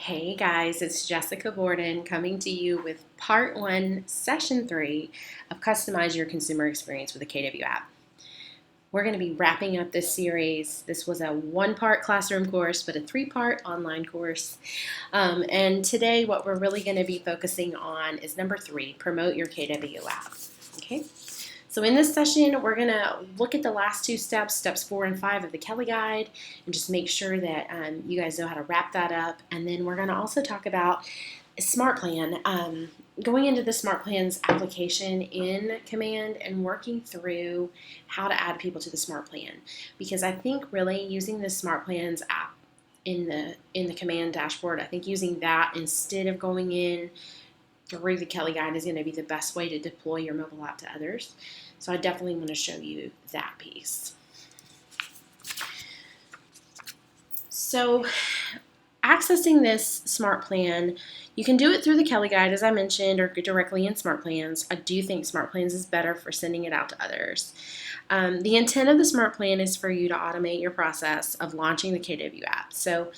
Hey guys, it's Jessica Borden coming to you with part 1, session 3 of Customize Your Consumer Experience with the KW app. We're going to be wrapping up this series. This was a 1-part classroom course, but a 3-part online course. And today what we're really going to be focusing on is number 3, promote your KW app. Okay. So in this session, we're going to look at the last 2 steps, steps 4 and 5 of the Kelle guide, and just make sure that you guys know how to wrap that up. And then we're going to also talk about SmartPlan, going into the SmartPlans application in Command and working through how to add people to the SmartPlan. Because I think really using the SmartPlans app in the Command dashboard, I think using that instead of going in through the Kelle guide is going to be the best way to deploy your mobile app to others. So I definitely want to show you that piece. So accessing this SmartPlan, you can do it through the Kelle guide, as I mentioned, or directly in SmartPlans. I do think SmartPlans is better for sending it out to others. The intent of the SmartPlan is for you to automate your process of launching the KW app. So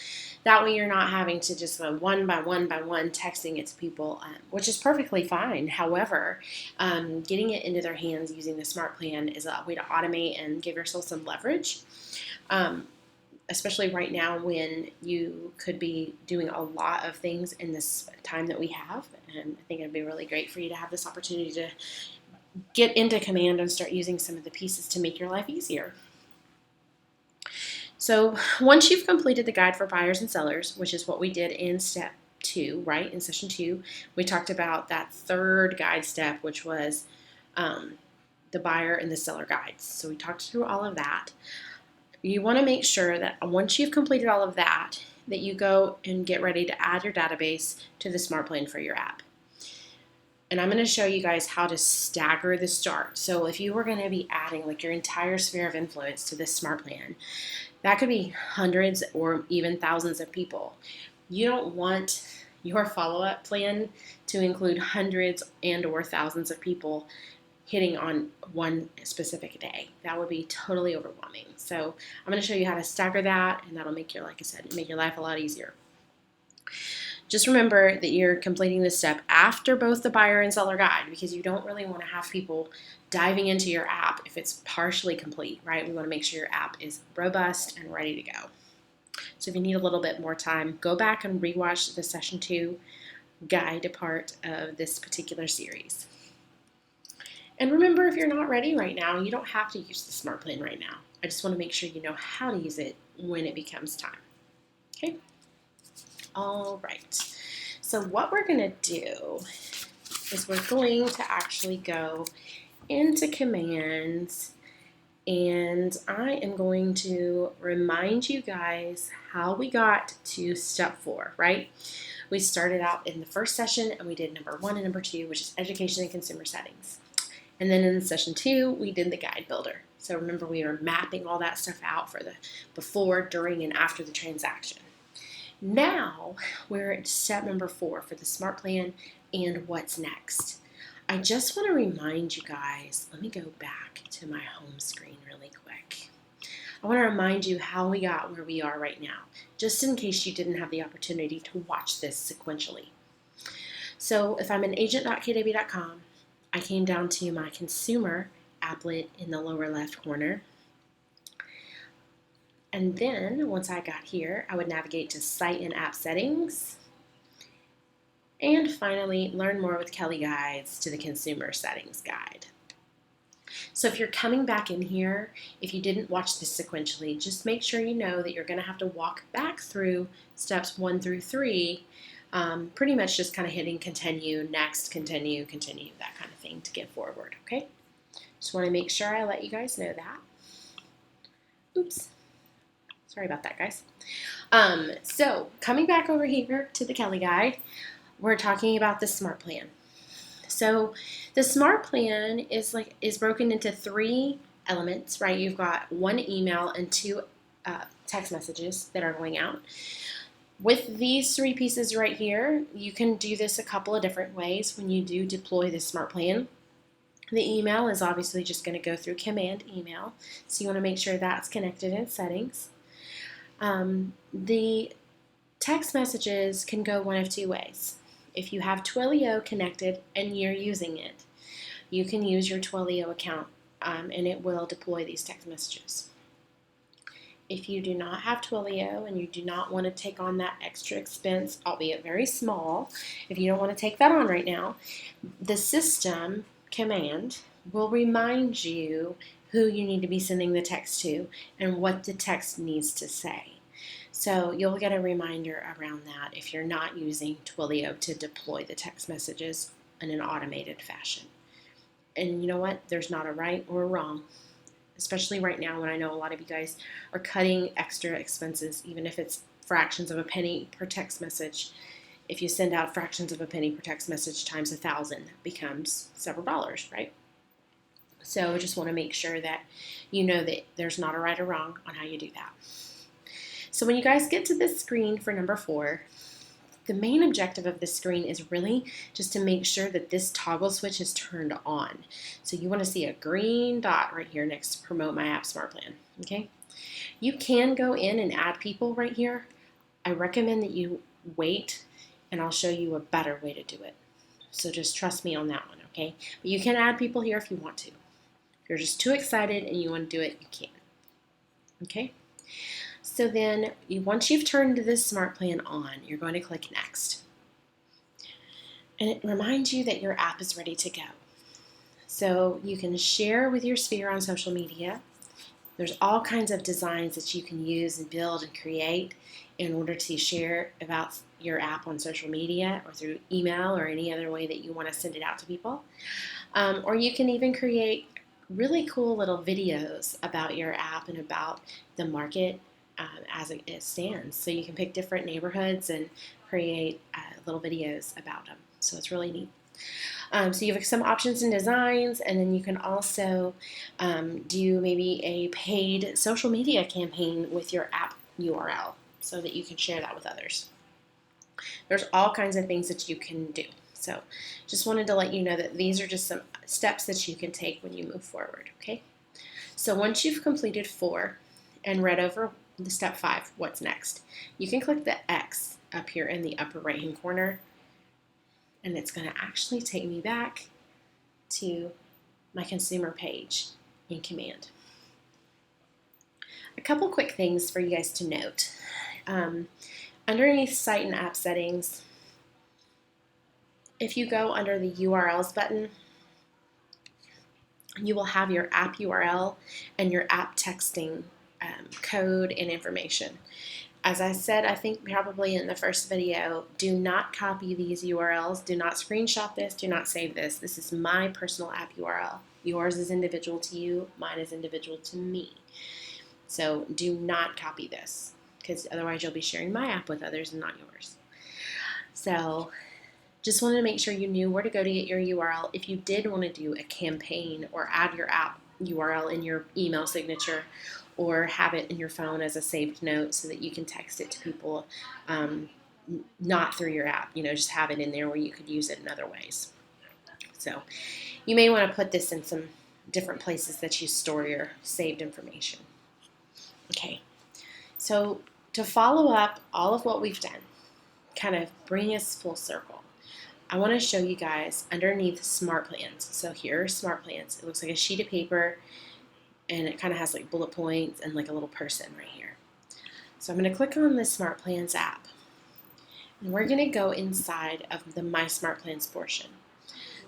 that way you're not having to just go one by one texting it to people, which is perfectly fine. However, getting it into their hands using the SmartPlan is a way to automate and give yourself some leverage. Especially right now when you could be doing a lot of things in this time that we have. And I think it'd be really great for you to have this opportunity to get into Command and start using some of the pieces to make your life easier. So once you've completed the guide for buyers and sellers, which is what we did in step 2, right? In session 2, we talked about that 3rd guide step, which was the buyer and the seller guides. So we talked through all of that. You want to make sure that once you've completed all of that, that you go and get ready to add your database to the SmartPlan for your app. And I'm going to show you guys how to stagger the start. So if you were going to be adding like your entire sphere of influence to this SmartPlan, that could be hundreds or even thousands of people. You don't want your follow-up plan to include hundreds and or thousands of people hitting on one specific day. That would be totally overwhelming. So I'm going to show you how to stagger that, and that'll make your, like I said, make your life a lot easier. Just remember that you're completing this step after both the buyer and seller guide, because you don't really want to have people diving into your app if it's partially complete, right? We want to make sure your app is robust and ready to go. So if you need a little bit more time, go back and rewatch the session 2 guide part of this particular series. And remember, if you're not ready right now, you don't have to use the SmartPlan right now. I just want to make sure you know how to use it when it becomes time. Okay? All right. So what we're going to do is we're going to actually go into commands, and I am going to remind you guys how we got to step 4, right? We started out in the first session and we did number 1 and number 2, which is education and consumer settings. And then in session 2, we did the guide builder. So remember, we were mapping all that stuff out for the before, during, and after the transaction. Now we're at step number 4 for the SmartPlan and what's next. I just want to remind you guys, let me go back to my home screen really quick. I want to remind you how we got where we are right now, just in case you didn't have the opportunity to watch this sequentially. So if I'm in agent.kw.com, I came down to my consumer applet in the lower left corner. And then once I got here, I would navigate to site and app settings. And finally, learn more with Kelle guides to the consumer settings guide. So if you're coming back in here, if you didn't watch this sequentially, just make sure you know that you're going to have to walk back through steps 1 through 3, pretty much just kind of hitting continue, next, continue, that kind of thing to get forward, okay? Just want to make sure I let you guys know that. Oops. Sorry about that, guys. So coming back over here to the Kelle guide, we're talking about the SmartPlan. So the SmartPlan is broken into 3 elements, right? You've got 1 email and 2 text messages that are going out. With these 3 pieces right here, you can do this a couple of different ways when you do deploy the SmartPlan. The email is obviously just going to go through command email, so you want to make sure that's connected in settings. The Text messages can go one of two ways. If you have Twilio connected and you're using it, you can use your Twilio account and it will deploy these text messages. If you do not have Twilio and you do not want to take on that extra expense, albeit very small, if you don't want to take that on right now, the system command will remind you who you need to be sending the text to and what the text needs to say. So you'll get a reminder around that if you're not using Twilio to deploy the text messages in an automated fashion. And you know what? There's not a right or a wrong, especially right now when I know a lot of you guys are cutting extra expenses, even if it's fractions of a penny per text message. If you send out fractions of a penny per text message times 1,000, that becomes several dollars, right? So I just want to make sure that you know that there's not a right or wrong on how you do that. So when you guys get to this screen for number 4, the main objective of this screen is really just to make sure that this toggle switch is turned on. So you want to see a green dot right here next to Promote My App SmartPlan, okay? You can go in and add people right here. I recommend that you wait, and I'll show you a better way to do it. So just trust me on that one, okay? But you can add people here if you want to. If you're just too excited and you want to do it, you can, okay? So then, once you've turned this SmartPlan on, you're going to click Next. And it reminds you that your app is ready to go. So you can share with your sphere on social media. There's all kinds of designs that you can use and build and create in order to share about your app on social media or through email or any other way that you want to send it out to people. Or you can even create really cool little videos about your app and about the market as it stands. So you can pick different neighborhoods and create little videos about them. So it's really neat. So you have some options and designs, and then you can also do maybe a paid social media campaign with your app URL so that you can share that with others. There's all kinds of things that you can do. So just wanted to let you know that these are just some steps that you can take when you move forward, okay? So once you've completed 4 and read over the step 5, what's next? You can click the X up here in the upper right hand corner, and it's going to actually take me back to my consumer page in Command. A couple quick things for you guys to note. Underneath Site and App Settings, if you go under the URLs button, you will have your app URL and your app texting code and information. As I said, I think probably in the first video, do not copy these URLs. Do not screenshot this. Do not save this. This is my personal app URL. Yours is individual to you. Mine is individual to me. So do not copy this, because otherwise you'll be sharing my app with others and not yours. So just wanted to make sure you knew where to go to get your URL. If you did want to do a campaign or add your app URL in your email signature, or have it in your phone as a saved note so that you can text it to people, not through your app, just have it in there where you could use it in other ways. So you may want to put this in some different places that you store your saved information. Okay, so to follow up all of what we've done, kind of bring us full circle, I want to show you guys underneath SmartPlans. So here are SmartPlans. It looks like a sheet of paper, and it kind of has like bullet points and like a little person right here. So I'm going to click on the SmartPlans app, and we're going to go inside of the My SmartPlans portion.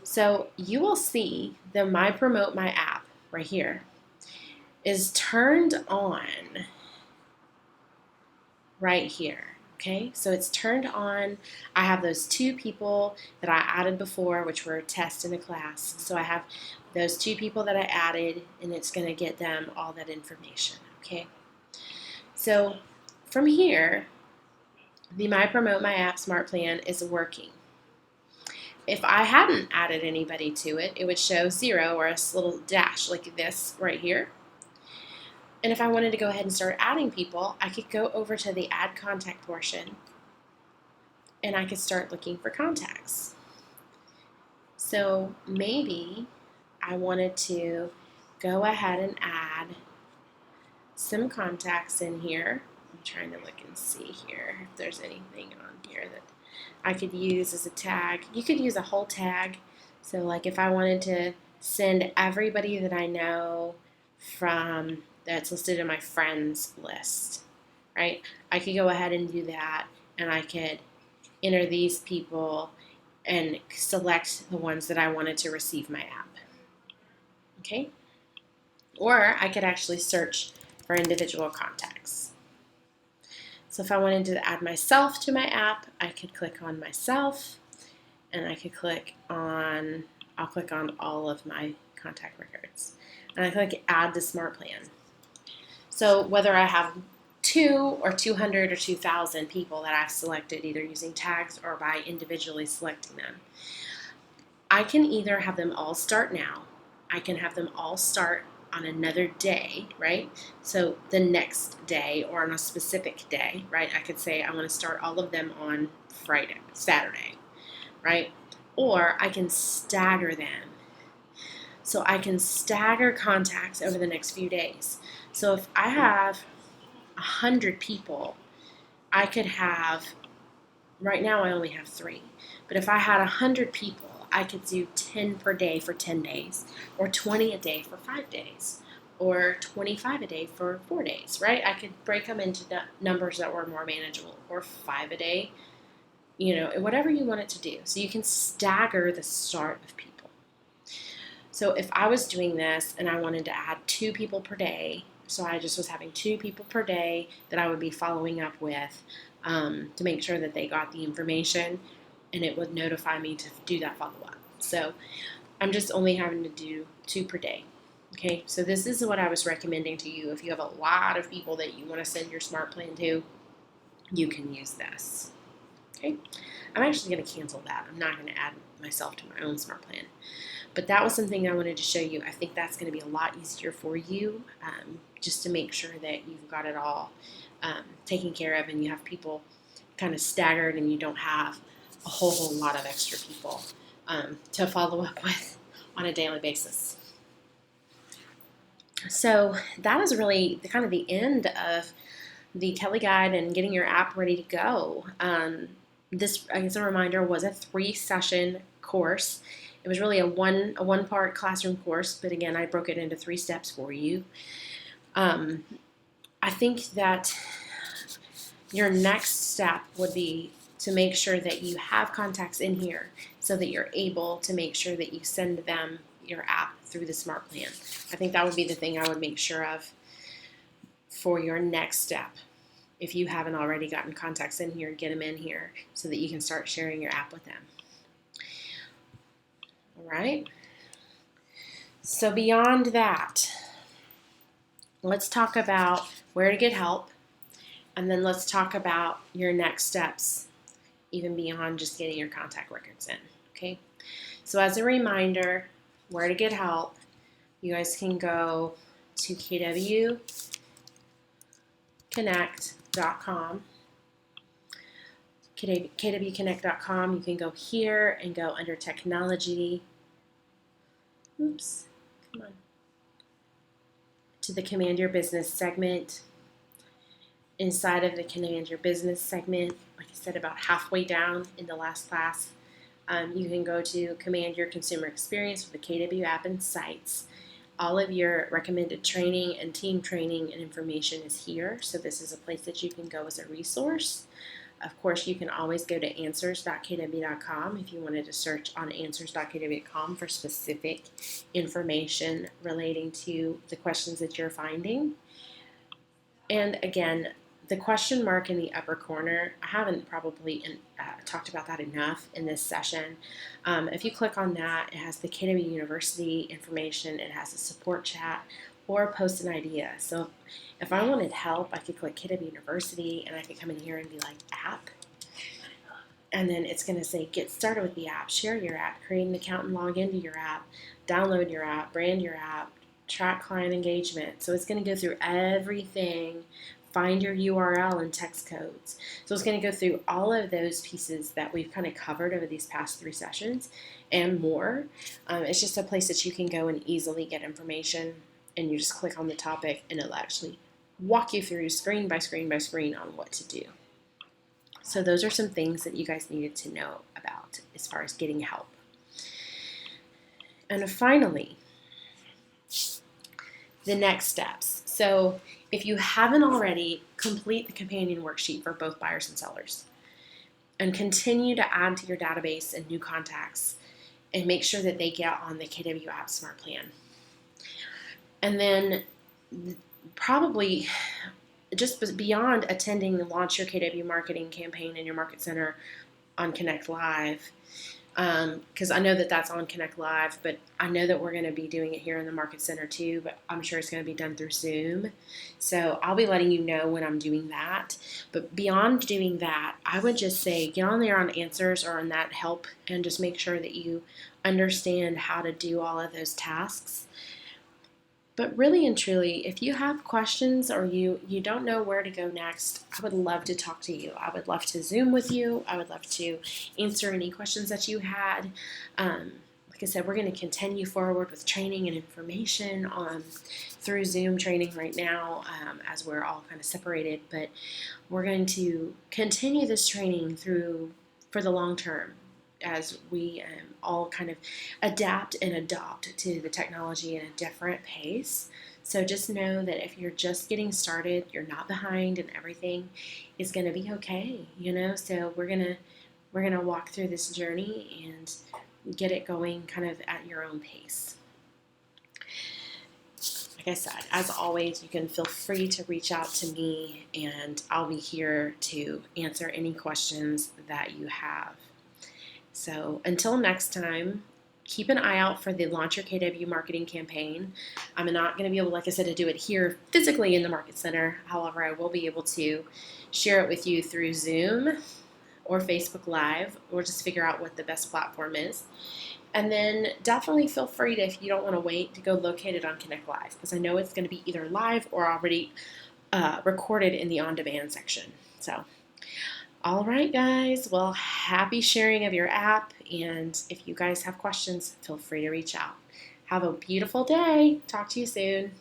So you will see the My Promote My App right here is turned on right here. Okay, so it's turned on. I have those 2 people that I added before, which were a test in a class. So I have those 2 people that I added, and it's going to get them all that information. Okay, so from here, the My Promote My App Smart Plan is working. If I hadn't added anybody to it, it would show 0 or a little dash like this right here. And if I wanted to go ahead and start adding people, I could go over to the Add Contact portion, and I could start looking for contacts. So maybe I wanted to go ahead and add some contacts in here. I'm trying to look and see here if there's anything on here that I could use as a tag. You could use a whole tag. So like if I wanted to send everybody that I know from that's listed in my friends list, right? I could go ahead and do that, and I could enter these people and select the ones that I wanted to receive my app. Okay? Or I could actually search for individual contacts. So if I wanted to add myself to my app, I could click on myself, and I could I'll click on all of my contact records. And I click add to SmartPlan. So whether I have 2 or 200 or 2,000 people that I've selected, either using tags or by individually selecting them, I can either have them all start now, I can have them all start on another day, right? So the next day or on a specific day, right? I could say I want to start all of them on Saturday, right? Or I can stagger them. So I can stagger contacts over the next few days. So if I have 100 people, I could have, right now I only have 3, but if I had 100 people, I could do 10 per day for 10 days, or 20 a day for 5 days, or 25 a day for 4 days, right? I could break them into numbers that were more manageable, or 5 a day, whatever you want it to do. So you can stagger the start of people. So if I was doing this and I wanted to add 2 people per day, so I just was having 2 people per day that I would be following up with to make sure that they got the information, and it would notify me to do that follow-up. So I'm just only having to do 2 per day. Okay, so this is what I was recommending to you. If you have a lot of people that you want to send your SmartPlan to, you can use this. Okay, I'm actually going to cancel that. I'm not going to add myself to my own SmartPlan. But that was something I wanted to show you. I think that's going to be a lot easier for you, just to make sure that you've got it all taken care of, and you have people kind of staggered, and you don't have a whole lot of extra people to follow up with on a daily basis. So that is really the end of the Kelle guide and getting your app ready to go. This, as a reminder, was a 3-session course. It was really a one-part classroom course, but again, I broke it into 3 steps for you. I think that your next step would be to make sure that you have contacts in here so that you're able to make sure that you send them your app through the SmartPlan. I think that would be the thing I would make sure of for your next step. If you haven't already gotten contacts in here, get them in here so that you can start sharing your app with them. All right. So beyond that, let's talk about where to get help, and then let's talk about your next steps, even beyond just getting your contact records in. Okay. So as a reminder, where to get help, you guys can go to kwconnect.com. kwconnect.com. You can go here and go under technology. Oops, come on. To the Command Your Business segment. Inside of the Command Your Business segment, like I said, about halfway down in the last class, you can go to Command Your Consumer Experience with the KW app and sites. All of your recommended training and team training and information is here, so this is a place that you can go as a resource. Of course, you can always go to answers.kw.com if you wanted to search on answers.kw.com for specific information relating to the questions that you're finding. And again, the question mark in the upper corner, I haven't probably talked about that enough in this session. If you click on that, it has the KW University information, it has a support chat, or post an idea. So if I wanted help, I could click KW University, and I could come in here and be like, app. And then it's going to say, get started with the app, share your app, create an account and log into your app, download your app, brand your app, track client engagement. So it's going to go through everything, find your URL and text codes. So it's going to go through all of those pieces that we've kind of covered over these past 3 sessions and more. It's just a place that you can go and easily get information, and you just click on the topic and it'll actually walk you through screen by screen by screen on what to do. So those are some things that you guys needed to know about as far as getting help. And finally, the next steps. So if you haven't already, complete the companion worksheet for both buyers and sellers and continue to add to your database and new contacts and make sure that they get on the KW App Smart Plan. And then probably just beyond attending the Launch Your KW Marketing campaign in your Market Center on Connect Live, because I know that that's on Connect Live, but I know that we're going to be doing it here in the Market Center too, but I'm sure it's going to be done through Zoom. So I'll be letting you know when I'm doing that. But beyond doing that, I would just say get on there on Answers or on that help and just make sure that you understand how to do all of those tasks. But really and truly, if you have questions or you don't know where to go next, I would love to talk to you. I would love to Zoom with you. I would love to answer any questions that you had. Like I said, we're going to continue forward with training and information through Zoom training right now as we're all kind of separated. But we're going to continue this training for the long term as we all kind of adapt and adopt to the technology at a different pace. So just know that if you're just getting started, you're not behind, and everything is going to be okay. So we're gonna walk through this journey and get it going kind of at your own pace. Like I said, as always, you can feel free to reach out to me, and I'll be here to answer any questions that you have. So until next time, keep an eye out for the Launch Your KW marketing campaign. I'm not going to be able, like I said, to do it here physically in the Market Center. However, I will be able to share it with you through Zoom or Facebook Live, or just figure out what the best platform is. And then definitely feel free to, if you don't want to wait, to go locate it on Connect Live, because I know it's going to be either live or already recorded in the on-demand section. So. All right, guys. Well, happy sharing of your app. And if you guys have questions, feel free to reach out. Have a beautiful day. Talk to you soon.